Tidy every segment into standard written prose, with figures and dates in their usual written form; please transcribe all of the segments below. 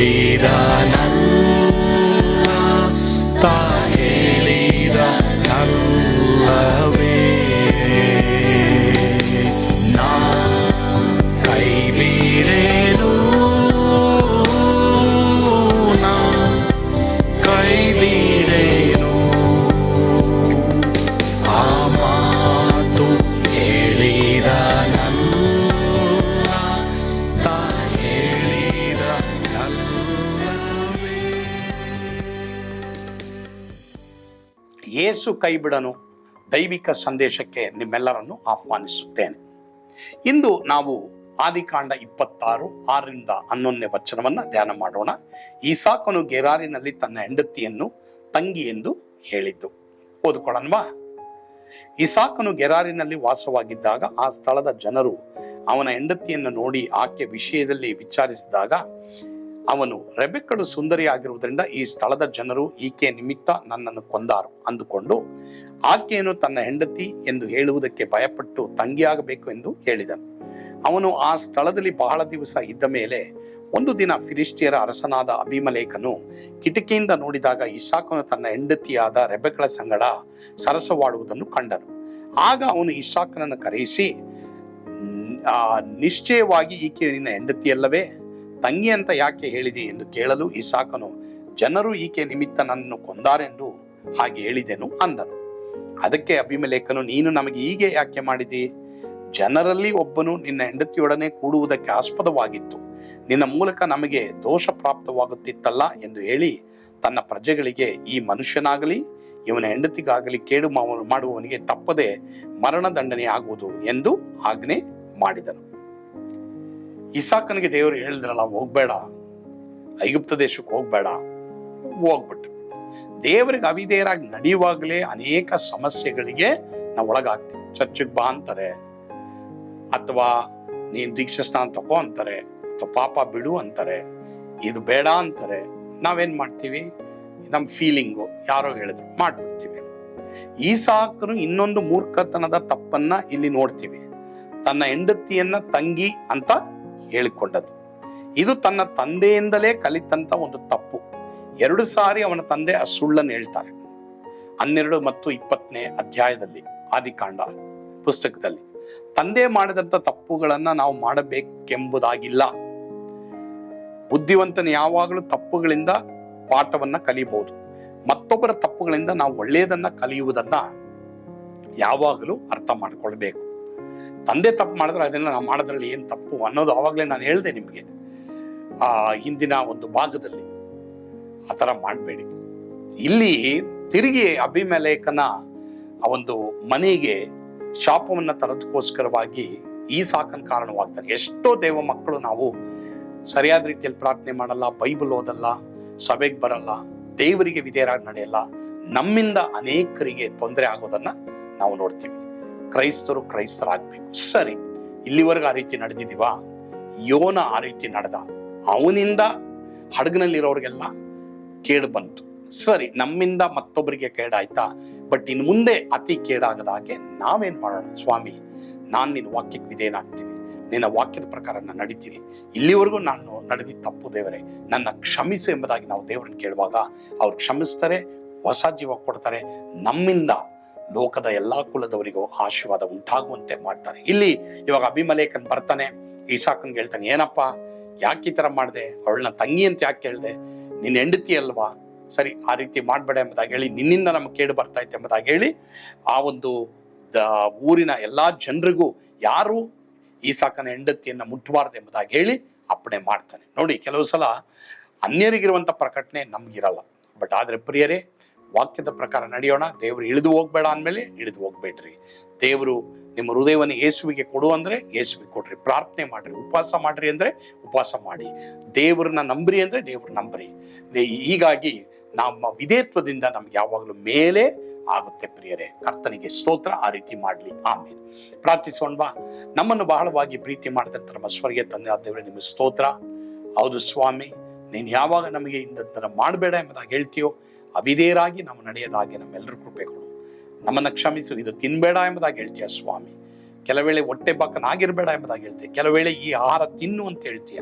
ಹೇಳಿದನಲ್ಲ, ತಾ ಹೇಳಿದನಲ್ಲವೇ, ನಾ ಕೈ ಬಿಡೆನು, ನಾ ಕೈ ಬಿಡೆನು. ಆ ಮಾತು ಹೇಳಿದನಲ್ಲ, ತಾ ಹೇಳಿದನಲ್ಲವೇ. ಯೇಸು ಕೈ ಬಿಡನು ದೈವಿಕ ಸಂದೇಶಕ್ಕೆ ನಿಮ್ಮೆಲ್ಲರನ್ನು ಆಹ್ವಾನಿಸುತ್ತೇನೆ. ಇಂದು ನಾವು ಆದಿಕಾಂಡ 26:6-11 ವಚನವನ್ನ ಧ್ಯಾನ ಮಾಡೋಣ. ಇಸಾಕನು ಗೆರಾರಿನಲ್ಲಿ ತನ್ನ ಹೆಂಡತಿಯನ್ನು ತಂಗಿ ಎಂದು ಹೇಳಿದ್ದು. ಓದ್ಕೊಳ್ಳೋಣವಾ? ಇಸಾಕನು ಗೆರಾರಿನಲ್ಲಿ ವಾಸವಾಗಿದ್ದಾಗ ಆ ಸ್ಥಳದ ಜನರು ಅವನ ಹೆಂಡತಿಯನ್ನು ನೋಡಿ ಆಕೆ ವಿಷಯದಲ್ಲಿ ವಿಚಾರಿಸಿದಾಗ ಅವನು, ರೆಬೆಕ್ಕಳು ಸುಂದರಿ ಆಗಿರುವುದರಿಂದ ಈ ಸ್ಥಳದ ಜನರು ಈಕೆ ನಿಮಿತ್ತ ನನ್ನನ್ನು ಕೊಂದಾರು ಅಂದುಕೊಂಡು ಆಕೆಯನ್ನು ತನ್ನ ಹೆಂಡತಿ ಎಂದು ಹೇಳುವುದಕ್ಕೆ ಭಯಪಟ್ಟು ತಂಗಿಯಾಗಬೇಕು ಎಂದು ಹೇಳಿದನು. ಅವನು ಆ ಸ್ಥಳದಲ್ಲಿ ಬಹಳ ದಿವಸ ಇದ್ದ ಮೇಲೆ ಒಂದು ದಿನ ಫಿಲಿಷ್ಟಿಯರ ಅರಸನಾದ ಅಬೀಮಲೇಕನು ಕಿಟಕಿಯಿಂದ ನೋಡಿದಾಗ ಇಸಾಕನು ತನ್ನ ಹೆಂಡತಿಯಾದ ರೆಬೆಕ್ಕಳ ಸಂಗಡ ಸರಸವಾಡುವುದನ್ನು ಕಂಡನು. ಆಗ ಅವನು ಇಸಾಕನನ್ನು ಕರೆಯಿಸಿ, ನಿಶ್ಚಯವಾಗಿ ಈಕೆ ನಿನ್ನ ಹೆಂಡತಿಯಲ್ಲವೇ? ತಂಗಿ ಅಂತ ಯಾಕೆ ಹೇಳಿದಿ ಎಂದು ಕೇಳಲು ಇಸಾಕನು, ಜನರು ಈಕೆ ನಿಮಿತ್ತ ನನ್ನನ್ನು ಕೊಂದಾರೆಂದು ಹಾಗೆ ಹೇಳಿದೆನು ಅಂದನು. ಅದಕ್ಕೆ ಅಬೀಮಲೇಕನು, ನೀನು ನಮಗೆ ಹೀಗೆ ಯಾಕೆ ಮಾಡಿದಿ? ಜನರಲ್ಲಿ ಒಬ್ಬನು ನಿನ್ನ ಹೆಂಡತಿಯೊಡನೆ ಕೂಡುವುದಕ್ಕೆ ಆಸ್ಪದವಾಗಿತ್ತು, ನಿನ್ನ ಮೂಲಕ ನಮಗೆ ದೋಷ ಪ್ರಾಪ್ತವಾಗುತ್ತಿತ್ತಲ್ಲ ಎಂದು ಹೇಳಿ ತನ್ನ ಪ್ರಜೆಗಳಿಗೆ, ಈ ಮನುಷ್ಯನಾಗಲಿ ಇವನ ಹೆಂಡತಿಗಾಗಲಿ ಕೇಡು ಮಾಡುವವನಿಗೆ ತಪ್ಪದೆ ಮರಣದಂಡನೆ ಆಗುವುದು ಎಂದು ಆಜ್ಞೆ ಮಾಡಿದನು. ಇಸಾಕನಿಗೆ ದೇವರು ಹೇಳಿದ್ರಲ್ಲ, ಹೋಗ್ಬೇಡ, ಐಗುಪ್ತ ದೇಶಕ್ಕೆ ಹೋಗ್ಬೇಡ, ಹೋಗ್ಬಿಟ್ಟು ದೇವರಿಗೆ ಅವಿಧೇಯರಾಗಿ ನಡೆಯುವಾಗಲೇ ಅನೇಕ ಸಮಸ್ಯೆಗಳಿಗೆ ನಾವು ಒಳಗಾಗ್ತೀವಿ. ಚರ್ಚಿಗೆ ಬಾ ಅಂತಾರೆ, ಅಥವಾ ನೀನ್ ದೀಕ್ಷಾ ಸ್ನಾನ ತಗೋ ಅಂತಾರೆ, ಅಥವಾ ಪಾಪ ಬಿಡು ಅಂತಾರೆ, ಇದು ಬೇಡ ಅಂತಾರೆ. ನಾವೇನ್ ಮಾಡ್ತೀವಿ? ನಮ್ ಫೀಲಿಂಗು ಯಾರೋ ಹೇಳಿದ್ರು ಮಾಡ್ಬಿಡ್ತೀವಿ. ಇಸಾಕನು ಇನ್ನೊಂದು ಮೂರ್ಖತನದ ತಪ್ಪನ್ನ ಇಲ್ಲಿ ನೋಡ್ತೀವಿ. ತನ್ನ ಹೆಂಡತಿಯನ್ನ ತಂಗಿ ಅಂತ ಹೇಳಿಕೊಂಡದ್ದು. ಇದು ತನ್ನ ತಂದೆಯಿಂದಲೇ ಕಲಿತಂತ ಒಂದು ತಪ್ಪು. 2 ಸಾರಿ ಅವನ ತಂದೆ ಆ ಸುಳ್ಳನ್ನು ಹೇಳ್ತಾರೆ. 12 ಮತ್ತು 20ನೇ ಅಧ್ಯಾಯದಲ್ಲಿ ಆದಿಕಾಂಡ ಪುಸ್ತಕದಲ್ಲಿ ತಂದೆ ಮಾಡಿದಂತ ತಪ್ಪುಗಳನ್ನ ನಾವು ಮಾಡಬೇಕೆಂಬುದಾಗಿಲ್ಲ. ಬುದ್ಧಿವಂತನ ಯಾವಾಗಲೂ ತಪ್ಪುಗಳಿಂದ ಪಾಠವನ್ನ ಕಲಿಬಹುದು. ಮತ್ತೊಬ್ಬರ ತಪ್ಪುಗಳಿಂದ ನಾವು ಒಳ್ಳೆಯದನ್ನ ಕಲಿಯುವುದನ್ನ ಯಾವಾಗಲೂ ಅರ್ಥ ಮಾಡ್ಕೊಳ್ಬೇಕು. ತಂದೆ ತಪ್ಪು ಮಾಡಿದ್ರೆ ಅದನ್ನ ನಾವು ಮಾಡೋದ್ರಲ್ಲಿ ಏನ್ ತಪ್ಪು ಅನ್ನೋದು ಆವಾಗಲೇ ನಾನು ಹೇಳ್ದೆ ನಿಮ್ಗೆ ಹಿಂದಿನ ಒಂದು ಭಾಗದಲ್ಲಿ. ಆ ಥರ ಮಾಡಬೇಡಿ. ಇಲ್ಲಿ ತಿರುಗಿ ಅಬೀಮೆಲೆಕನ ಆ ಒಂದು ಮನೆಗೆ ಶಾಪವನ್ನ ತರೋದಕ್ಕೋಸ್ಕರವಾಗಿ ಇಸಾಕನ ಕಾರಣವಾಗ್ತಾನೆ. ಎಷ್ಟೋ ದೇವ ಮಕ್ಕಳು ನಾವು ಸರಿಯಾದ ರೀತಿಯಲ್ಲಿ ಪ್ರಾರ್ಥನೆ ಮಾಡಲ್ಲ, ಬೈಬಲ್ ಓದಲ್ಲ, ಸಭೆಗೆ ಬರಲ್ಲ, ದೇವರಿಗೆ ವಿಧೇಯರಾಗಿ ನಡೆಯಲ್ಲ. ನಮ್ಮಿಂದ ಅನೇಕರಿಗೆ ತೊಂದರೆ ಆಗೋದನ್ನ ನಾವು ನೋಡ್ತೀವಿ. ಕ್ರೈಸ್ತರಾಗ್ಬೇಕು. ಸರಿ, ಇಲ್ಲಿವರೆಗೂ ಆ ರೀತಿ ನಡೆದಿದೀವಾ? ಯೋನ ಆ ರೀತಿ ನಡೆದ, ಅವನಿಂದ ಹಡಗಿನಲ್ಲಿರೋರಿಗೆಲ್ಲ ಕೇಡು ಬಂತು. ಸರಿ, ನಮ್ಮಿಂದ ಮತ್ತೊಬ್ಬರಿಗೆ ಕೇಡಾಯ್ತಾ? ಬಟ್ ಇನ್ನು ಮುಂದೆ ಅತಿ ಕೇಡಾಗದ ಹಾಗೆ ನಾವೇನ್ ಮಾಡೋಣ? ಸ್ವಾಮಿ, ನಾನ್ ನಿನ್ನ ವಾಕ್ಯಕ್ಕೆ ವಿಧೇಯನಾಗ್ತೀನಿ, ನಿನ್ನ ವಾಕ್ಯದ ಪ್ರಕಾರ ನಾನು ನಡೀತೀನಿ. ಇಲ್ಲಿವರೆಗೂ ನಾನು ನಡೆದಿದ್ದ ತಪ್ಪು ದೇವರೇ, ನನ್ನ ಕ್ಷಮಿಸು ಎಂಬುದಾಗಿ ನಾವು ದೇವರನ್ನು ಕೇಳುವಾಗ ಅವ್ರು ಕ್ಷಮಿಸ್ತಾರೆ, ಹೊಸ ಜೀವ ಕೊಡ್ತಾರೆ. ನಮ್ಮಿಂದ ಲೋಕದ ಎಲ್ಲಾ ಕುಲದವರಿಗೂ ಆಶೀರ್ವಾದ ಉಂಟಾಗುವಂತೆ ಮಾಡ್ತಾರೆ. ಇಲ್ಲಿ ಇವಾಗ ಅಬೀಮಲೇಕನ್ ಬರ್ತಾನೆ, ಇಸಾಕನ್ಗೆ ಹೇಳ್ತಾನೆ, ಏನಪ್ಪ ಯಾಕೆ ಈ ತರ ಮಾಡಿದೆ? ಅವಳನ್ನ ತಂಗಿ ಅಂತ ಯಾಕೆ ಹೇಳ್ದೆ? ನಿನ್ನ ಹೆಂಡತಿ ಅಲ್ವಾ? ಸರಿ, ಆ ರೀತಿ ಮಾಡ್ಬೇಡ ಎಂಬುದಾಗಿ ಹೇಳಿ, ನಿನ್ನಿಂದ ನಮ್ಗೆ ಕೇಡು ಬರ್ತಾ ಇತ್ತು ಎಂಬುದಾಗಿ ಹೇಳಿ ಆ ಒಂದು ಊರಿನ ಎಲ್ಲಾ ಜನರಿಗೂ ಯಾರು ಇಸಾಕನ ಹೆಂಡತಿಯನ್ನ ಮುಟ್ಟಬಾರ್ದು ಎಂಬುದಾಗಿ ಹೇಳಿ ಅಪ್ಪಣೆ ಮಾಡ್ತಾನೆ. ನೋಡಿ, ಕೆಲವು ಸಲ ಅನ್ಯರಿಗಿರುವಂತ ಪ್ರಕಟಣೆ ನಮ್ಗಿರಲ್ಲ. ಬಟ್ ಆದ್ರೆ ಪ್ರಿಯರೇ, ವಾಕ್ಯದ ಪ್ರಕಾರ ನಡೆಯೋಣ. ದೇವರು ಇಳಿದು ಹೋಗ್ಬೇಡ ಅಂದ್ಮೇಲೆ ಇಳಿದು ಹೋಗ್ಬೇಡ್ರಿ. ದೇವರು ನಿಮ್ಮ ಹೃದಯವನ್ನು ಯೇಸುವಿಗೆ ಕೊಡು ಅಂದ್ರೆ ಯೇಸುವಿಗೆ ಕೊಡ್ರಿ. ಪ್ರಾರ್ಥನೆ ಮಾಡ್ರಿ, ಉಪವಾಸ ಮಾಡ್ರಿ ಅಂದ್ರೆ ಉಪವಾಸ ಮಾಡಿ, ದೇವರನ್ನ ನಂಬ್ರಿ ಅಂದ್ರೆ ದೇವ್ರ ನಂಬ್ರಿ. ಹೀಗಾಗಿ ನಮ್ಮ ವಿಧೇಯತ್ವದಿಂದ ನಮ್ಗೆ ಯಾವಾಗಲೂ ಮೇಲೆ ಆಗುತ್ತೆ. ಪ್ರಿಯರೇ, ಕರ್ತನಿಗೆ ಸ್ತೋತ್ರ. ಆ ರೀತಿ ಮಾಡ್ಲಿ. ಆಮೇಲೆ ಪ್ರಾರ್ಥಿಸೋಣವಾ? ನಮ್ಮನ್ನು ಬಹಳವಾಗಿ ಪ್ರೀತಿ ಮಾಡಿದಂತ ನಮ್ಮ ಸ್ವರ್ಗೀಯ ತಂದೆ ದೇವರೇ, ನಿಮ್ಮ ಸ್ತೋತ್ರ. ಹೌದು ಸ್ವಾಮಿ, ನೀನ್ ಯಾವಾಗ ನಮಗೆ ಇಂಥದ್ದನ್ನ ಮಾಡಬೇಡ ಎಂಬುದಾಗಿ ಹೇಳ್ತೀಯೋ, ಅವಿಧೇಯರಾಗಿ ನಾವು ನಡೆಯೋದಾಗಿ ನಮ್ಮೆಲ್ಲರೂ ಕೃಪೆ ಕೊಡು. ನಮ್ಮನ್ನ ಕ್ಷಮಿಸು, ಇದು ತಿನ್ಬೇಡ ಎಂಬುದಾಗಿ ಹೇಳ್ತೀಯ ಸ್ವಾಮಿ. ಕೆಲವು ವೇಳೆ ಹೊಟ್ಟೆ ಬಾಕನಾಗಿರ್ಬೇಡ ಎಂಬುದಾಗಿ ಹೇಳ್ತೀಯ, ಕೆಲವು ವೇಳೆ ಈ ಆಹಾರ ತಿನ್ನು ಅಂತ ಹೇಳ್ತೀಯ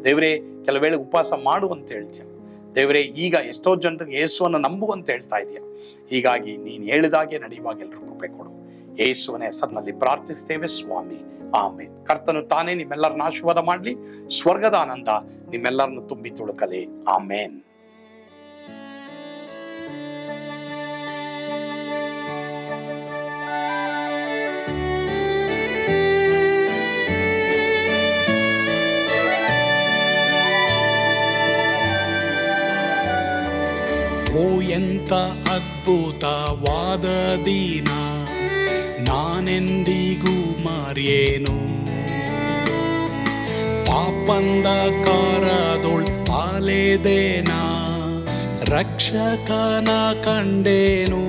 ದೇವರೇ, ಕೆಲವು ವೇಳೆ ಉಪವಾಸ ಮಾಡು ಅಂತ ಹೇಳ್ತೀಯ ದೇವರೇ. ಈಗ ಎಷ್ಟೋ ಜನರಿಗೆ ಯೇಸುವನ್ನು ನಂಬು ಅಂತ ಹೇಳ್ತಾ ಇದೆಯಾ. ಹೀಗಾಗಿ ನೀನು ಹೇಳಿದಾಗೆ ನಡೆಯುವಾಗ ಎಲ್ಲರೂ ಕೃಪೆ ಕೊಡು. ಯೇಸುವಿನ ಹೆಸರಿನಲ್ಲಿ ಪ್ರಾರ್ಥಿಸ್ತೇವೆ ಸ್ವಾಮಿ, ಆಮೇನ್. ಕರ್ತನು ತಾನೇ ನಿಮ್ಮೆಲ್ಲರನ್ನ ಆಶೀರ್ವಾದ ಮಾಡಲಿ. ಸ್ವರ್ಗದ ಆನಂದ ನಿಮ್ಮೆಲ್ಲರನ್ನು ತುಂಬಿ ತುಳುಕಲಿ. ಆಮೇನ್. ಓ ಎಂತ ಅದ್ಭುತವಾದ ದಿನ, ನಾನೆಂದಿಗೂ ಮರೆಯೇನು. ಪಾಪಂಧಕಾರದೊಳ್ ಅಲೆದೇನ, ರಕ್ಷಕನ ಕಂಡೇನು.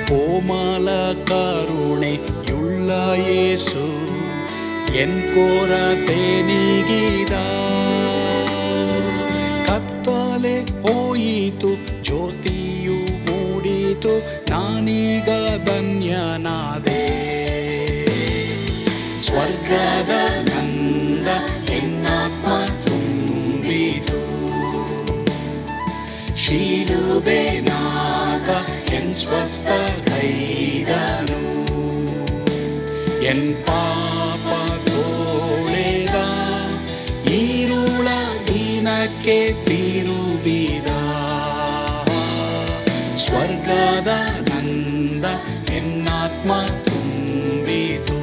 ಕೋಮಲ ಕರುಣೆಯುಳ್ಳ ಯೇಸು ಎನ್ ಕೊರತೆ ನೀಗಿದ. ಕತ್ತಲೆ ಹೋಯಿತು, ಜ್ಯೋತಿಯು ಮೂಡಿತು, ನಾನೀಗ ಧನ್ಯನಾದೆ. ಸ್ವರ್ಗದ ನಂದ ಎನ್ನಾತ್ಮ ತುಂಬಿತು, ಶಿಲುಬೆನಾಗ ಎನ್ ಸ್ವಸ್ಥ ಕೈದನು. ಎನ್ ಪಾಪ ತೋಳೆದ, ಈರುಳ ದಿನಕ್ಕೆ ತಿರುಗಿದ. ಸ್ವರ್ಗದ ನಂದ ಎನ್ನಾತ್ಮ ತುಂಬಿತು.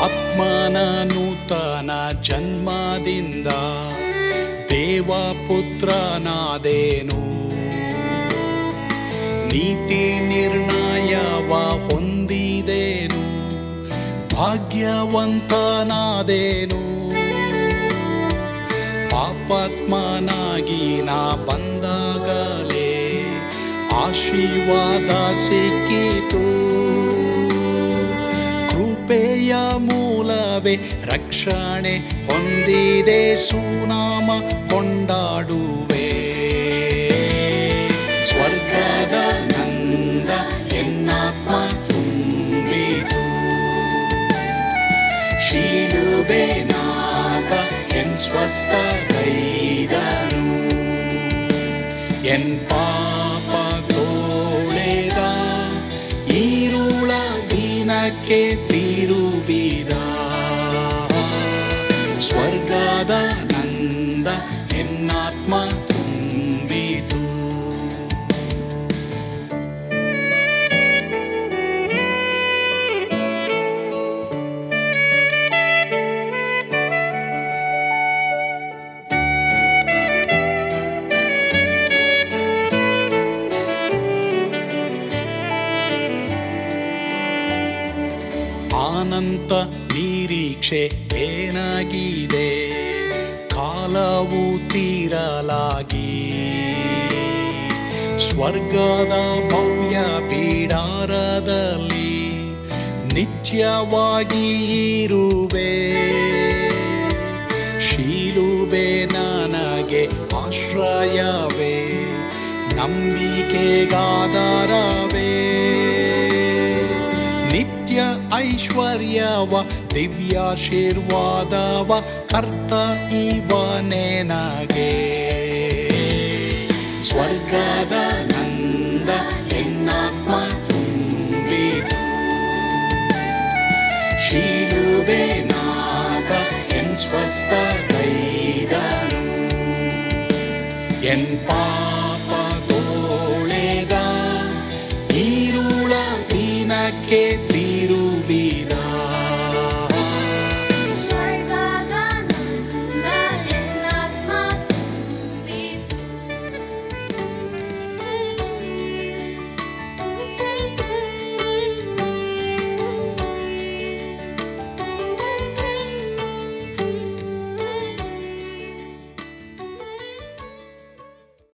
ಆತ್ಮನ ನೂತನ ಜನ್ಮದಿಂದ ದೇವಪುತ್ರನಾದೇನು. ನೀತಿ ನಿರ್ಣಯವ ಹೊಂದಿದೇನು, ಭಾಗ್ಯವಂತನಾದೇನು. ಪಾಪಾತ್ಮನಾಗಿ ನಾ ಬಂದಾಗಲೇ ಆಶೀರ್ವಾದ ಸಿಕ್ಕಿತು. ಕೃಪೆಯ ಮೂಲವೇ ರಕ್ಷಣೆ ಹೊಂದಿದೆ, ಸುನಾಮ ಕೊಂಡಾಡುವೆ. ಸ್ವರ್ಗದ ನಂದ ಎನ್ನಾತ್ಮ ತುಂಬಿತು, ಶಿಲುಬೆನಾಗ ಎನ್ ಸ್ವಸ್ಥ ಕೈದನು. ಎನ್ ಪಾಪ ತೋಳೆದ, ಈರುಳ ದಿನಕ್ಕೆ ತಿರುಗಿದ. ಸ್ವರ್ಗದ ನಂದ ಎನ್ನಾತ್ಮ ತುಂಬಿತು. ಅನಂತ ನಿರೀಕ್ಷೆ ಏನಾಗಿದೆ, ಕಾಲವು ತೀರಲಾಗಿ. ಸ್ವರ್ಗದ ಭವ್ಯ ಬಿಡಾರದಲ್ಲಿ ನಿತ್ಯವಾಗಿ ಇರುವೆ. ಶಿಲುಬೆ ನನಗೆ ಆಶ್ರಯವೇ, ನಂಬಿಕೆಗಾಧಾರವೇ. ನಿತ್ಯ ಐಶ್ವರ್ಯವ ದಿವ್ಯಾಶೀರ್ವಾದವ ಕರ್ತ ಇವನೇ ನಗೆ. ಸ್ವರ್ಗದ ನಂದ ಎನ್ನಾತ್ಮ ತುಂಬಿತು, ಶಿಲುಬೆನಾಗ ಎನ್ ಸ್ವಸ್ಥ ಕೈದನು. ಎನ್